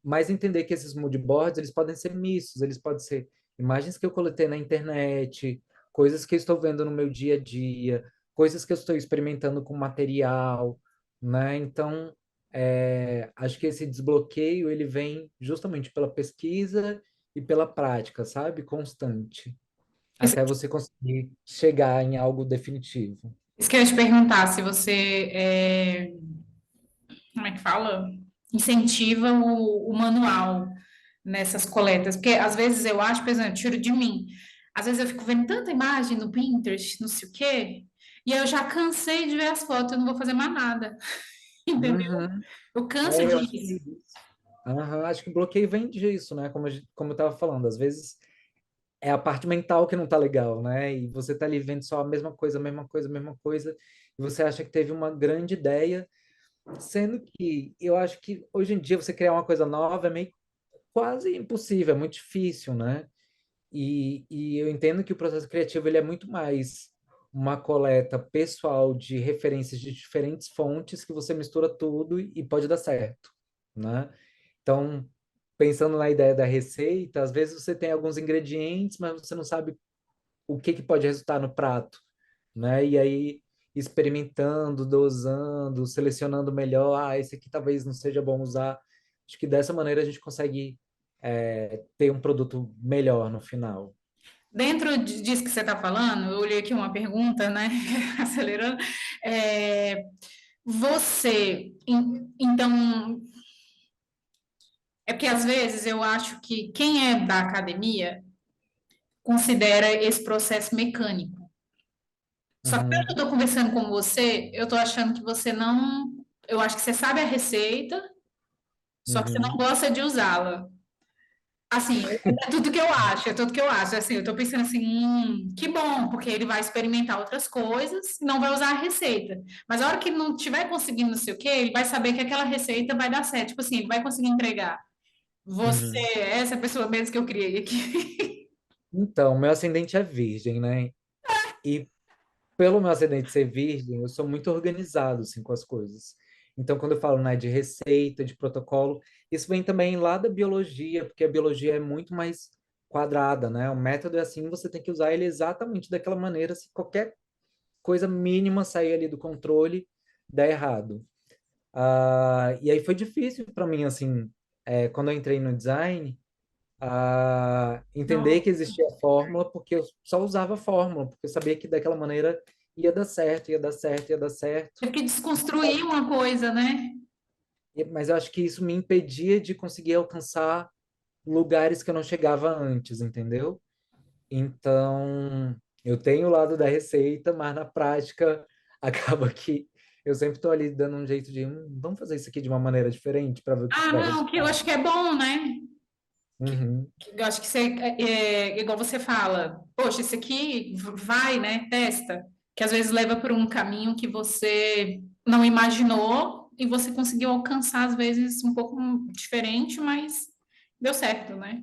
mas entender que esses mood boards, eles podem ser mistos, eles podem ser imagens que eu coletei na internet, coisas que eu estou vendo no meu dia a dia, coisas que eu estou experimentando com material, né? Então, acho que esse desbloqueio, ele vem justamente pela pesquisa e pela prática, sabe? Constante, Isso, até você conseguir chegar em algo definitivo. isso que eu ia te perguntar, se você, como é que fala? Incentiva o manual nessas coletas. Porque às vezes eu acho, por exemplo, tiro de mim. Às vezes eu fico vendo tanta imagem no Pinterest, não sei o quê, e eu já cansei de ver as fotos, eu não vou fazer mais nada. Entendeu? Uhum. Eu canso Eu acho que disso. é isso. Aham, acho que o bloqueio vem disso, né? Como eu estava falando, às vezes é a parte mental que não tá legal, né? E você tá ali vendo só a mesma coisa, a mesma coisa, a mesma coisa, e você acha que teve uma grande ideia, sendo que eu acho que hoje em dia você criar uma coisa nova é meio quase impossível, é muito difícil, né? E eu entendo que o processo criativo ele é muito mais uma coleta pessoal de referências de diferentes fontes que você mistura tudo e pode dar certo, né? Então, pensando na ideia da receita, às vezes você tem alguns ingredientes, mas você não sabe o que que pode resultar no prato, né? E aí, experimentando, dosando, selecionando melhor, esse aqui talvez não seja bom usar. Acho que dessa maneira a gente consegue ter um produto melhor no final. Dentro disso que você está falando, eu olhei aqui uma pergunta, né? Acelerando. É, então, é porque às vezes eu acho que quem é da academia considera esse processo mecânico. Só que quando eu Uhum, estou conversando com você, eu estou achando que você não. Eu acho que você sabe a receita, só que você não uhum, gosta de usá-la. Assim, é tudo que eu acho, é tudo que eu acho. Assim, eu tô pensando assim, que bom, porque ele vai experimentar outras coisas, não vai usar a receita. Mas a hora que ele não estiver conseguindo não sei o quê, ele vai saber que aquela receita vai dar certo. Tipo assim, ele vai conseguir entregar. Você uhum. é essa pessoa mesmo que eu criei aqui. Então, meu ascendente é virgem, né? E pelo meu ascendente ser virgem, eu sou muito organizado assim com as coisas. Então, quando eu falo, né, de receita, de protocolo, isso vem também lá da biologia, porque a biologia é muito mais quadrada, né? O método é assim, você tem que usar ele exatamente daquela maneira, se qualquer coisa mínima sair ali do controle, dá errado. E aí foi difícil para mim, assim, quando eu entrei no design, entender Não, que existia a fórmula, porque eu só usava a fórmula, porque eu sabia que daquela maneira ia dar certo, ia dar certo, ia dar certo. tive que desconstruir uma coisa, né? Mas eu acho que isso me impedia de conseguir alcançar lugares que eu não chegava antes, entendeu? Então, eu tenho o lado da receita, mas na prática acaba que eu sempre estou ali dando um jeito de, vamos fazer isso aqui de uma maneira diferente para ver o que que Ah, vai não, que eu resultar. acho que é bom, né? Uhum, Eu acho que você, igual você fala, poxa, esse aqui vai, né? Testa. Que às vezes leva por um caminho que você não imaginou e você conseguiu alcançar, às vezes, um pouco diferente, mas deu certo, né?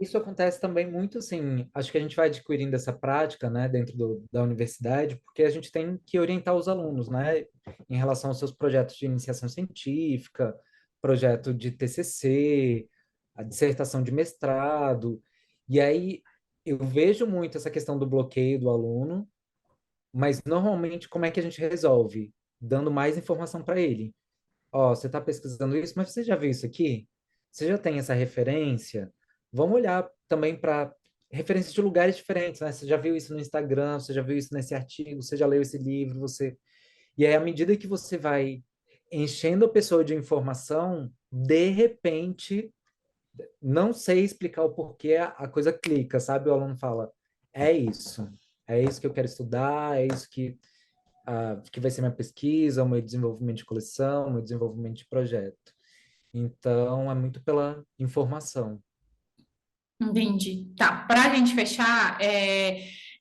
isso acontece também muito assim, acho que a gente vai adquirindo essa prática, né, dentro da universidade, porque a gente tem que orientar os alunos, né, em relação aos seus projetos de iniciação científica, projeto de TCC, a dissertação de mestrado, e aí eu vejo muito essa questão do bloqueio do aluno, mas normalmente como é que a gente resolve? Dando mais informação para ele. ó, você está pesquisando isso, mas você já viu isso aqui? Você já tem essa referência? Vamos olhar também para referências de lugares diferentes, né? Você já viu isso no Instagram, você já viu isso nesse artigo, você já leu esse livro, você... E aí, à medida que você vai enchendo a pessoa de informação, de repente, não sei explicar o porquê, a coisa clica, sabe? O aluno fala, é isso que eu quero estudar, é isso que vai ser minha pesquisa, o meu desenvolvimento de coleção, o meu desenvolvimento de projeto. Então, é muito pela informação. Entendi. Tá, para a gente fechar,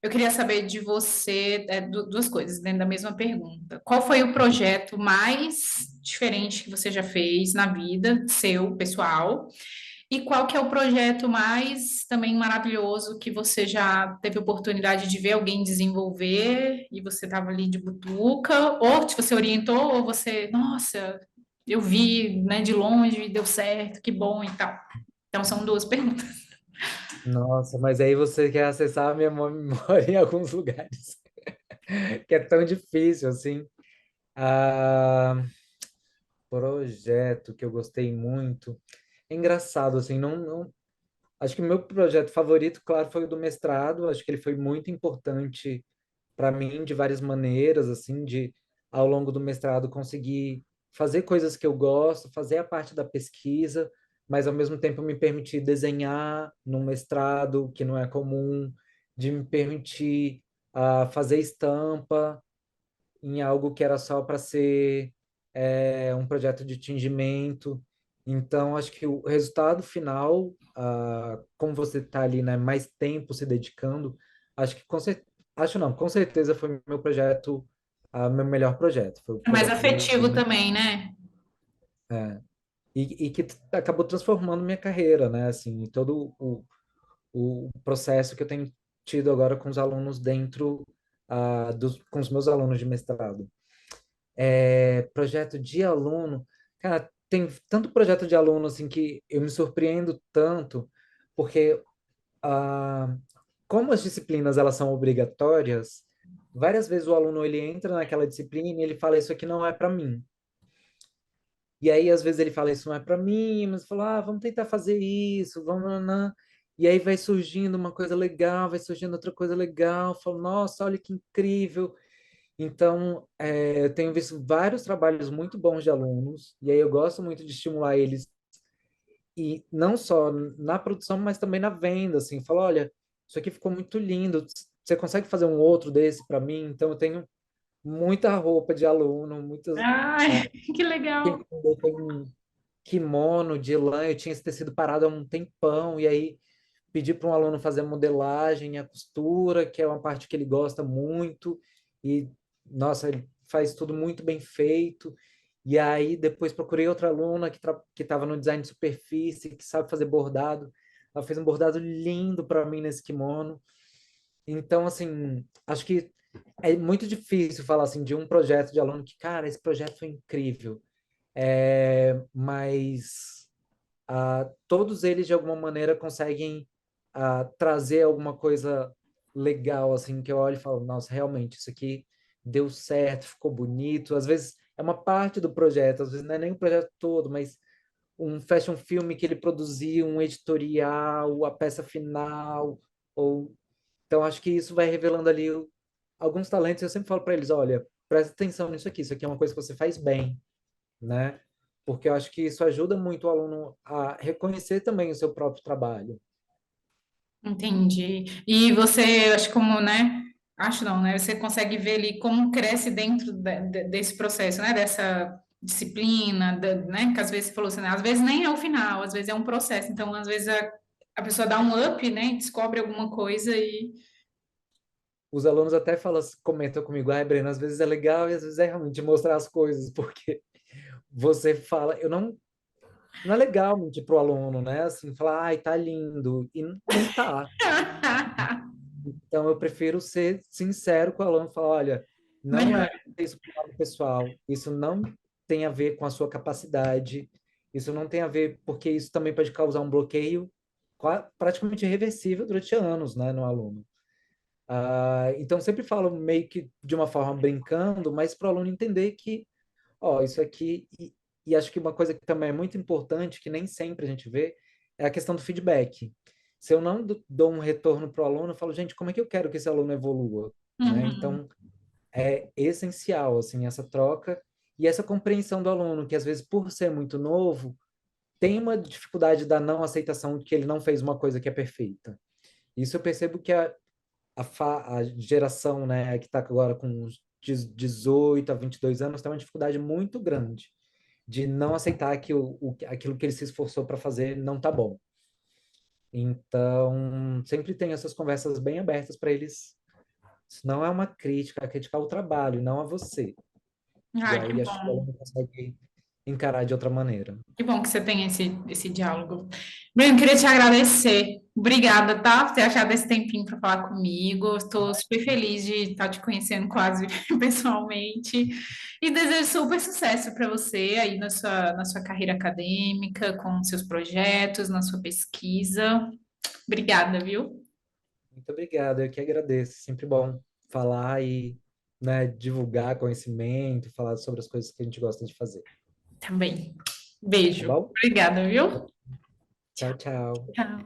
eu queria saber de você, duas coisas dentro da mesma pergunta. Qual foi o projeto mais diferente que você já fez na vida, seu, pessoal? E qual que é o projeto mais também maravilhoso que você já teve oportunidade de ver alguém desenvolver e você estava ali de butuca, ou se você orientou, ou você, nossa, eu vi, né, de longe, deu certo, que bom e tal. Então são duas perguntas. Nossa, mas aí você quer acessar a minha memória em alguns lugares, que é tão difícil assim. Ah, projeto que eu gostei muito. É engraçado, assim, acho que o meu projeto favorito, claro, foi o do mestrado. Acho que ele foi muito importante para mim de várias maneiras, assim, de ao longo do mestrado conseguir fazer coisas que eu gosto, fazer a parte da pesquisa, mas ao mesmo tempo me permitir desenhar num mestrado que não é comum, de me permitir fazer estampa em algo que era só para ser um projeto de tingimento. Então, acho que o resultado final, como você está ali, né, mais tempo se dedicando, acho que acho não, com certeza foi meu projeto, meu melhor projeto, foi o É mais projeto afetivo também, né? é, e que acabou transformando minha carreira, né, assim, e todo o processo que eu tenho tido agora com os alunos dentro com os meus alunos de mestrado. Projeto de aluno, cara, tem tanto projeto de aluno assim que eu me surpreendo tanto, porque ah, como as disciplinas elas são obrigatórias, várias vezes o aluno ele entra naquela disciplina e ele fala isso aqui não é para mim. E aí às vezes ele fala isso não é para mim, mas fala, vamos tentar fazer isso, vamos lá. E aí vai surgindo uma coisa legal, vai surgindo outra coisa legal, falo, nossa, olha que incrível. Então, eu tenho visto vários trabalhos muito bons de alunos, e aí eu gosto muito de estimular eles, e não só na produção, mas também na venda, assim, falo, olha, isso aqui ficou muito lindo, você consegue fazer um outro desse para mim? Então, eu tenho muita roupa de aluno, muitas... Ai, que legal. Eu tenho um kimono de lã, eu tinha esse tecido parado há um tempão, e aí pedi para um aluno fazer a modelagem, a costura, que é uma parte que ele gosta muito, e, nossa, ele faz tudo muito bem feito. E aí depois procurei outra aluna que estava no design de superfície, que sabe fazer bordado. Ela fez um bordado lindo para mim nesse kimono. Então, assim, acho que é muito difícil falar assim de um projeto de aluno que, cara, esse projeto foi incrível. Mas todos eles de alguma maneira conseguem trazer alguma coisa legal assim que eu olho e falo, nossa, realmente isso aqui deu certo, ficou bonito. Às vezes é uma parte do projeto, às vezes não é nem o projeto todo, mas um fashion filme que ele produziu, um editorial, a peça final, ou então acho que isso vai revelando ali alguns talentos. Eu sempre falo para eles, olha, presta atenção nisso aqui, isso aqui é uma coisa que você faz bem, né? Porque eu acho que isso ajuda muito o aluno a reconhecer também o seu próprio trabalho. Entendi. E você, acho como, né? Acho não, né? Você consegue ver ali como cresce dentro desse processo, né? Dessa disciplina, né? Que às vezes você falou assim, né? Às vezes nem é o final, às vezes é um processo. Então, às vezes a pessoa dá um up, né? Descobre alguma coisa e. Os alunos até falam, comentam comigo, Breno, às vezes é legal e às vezes é realmente mostrar as coisas, porque você fala, eu não é legal mentir pro aluno, né? Assim, falar, ai, tá lindo, e não tá. Então, eu prefiro ser sincero com o aluno, falar, olha, não Melhor. é isso pro lado pessoal, isso não tem a ver com a sua capacidade, isso não tem a ver, porque isso também pode causar um bloqueio praticamente irreversível durante anos, né, no aluno. Então, sempre falo meio que de uma forma brincando, mas para o aluno entender que, ó, isso aqui, E acho que uma coisa que também é muito importante, que nem sempre a gente vê, é a questão do feedback. Se eu não dou um retorno para o aluno, eu falo, gente, como é que eu quero que esse aluno evolua? Né? Uhum. Então, é essencial, assim, essa troca e essa compreensão do aluno, que às vezes, por ser muito novo, tem uma dificuldade da não aceitação de que ele não fez uma coisa que é perfeita. Isso eu percebo que a geração, né, que está agora com uns 18 a 22 anos tem uma dificuldade muito grande de não aceitar que aquilo que ele se esforçou para fazer não está bom. Então, sempre tem essas conversas bem abertas para eles. Isso não é uma crítica, é criticar o trabalho, não a você. E Ai, que aí acho que ela bom. não consegue encarar de outra maneira. Que bom que você tem esse diálogo. Breno, queria te agradecer. Obrigada, tá? Por ter achado esse tempinho para falar comigo. Estou super feliz de estar te conhecendo quase pessoalmente. E desejo super sucesso para você aí na sua carreira acadêmica, com seus projetos, na sua pesquisa. Obrigada, viu? Muito obrigado, eu que agradeço. Sempre bom falar e, né, divulgar conhecimento, falar sobre as coisas que a gente gosta de fazer. Também. Tá Beijo. bom? Obrigada, viu? Tchau, tchau. Tchau.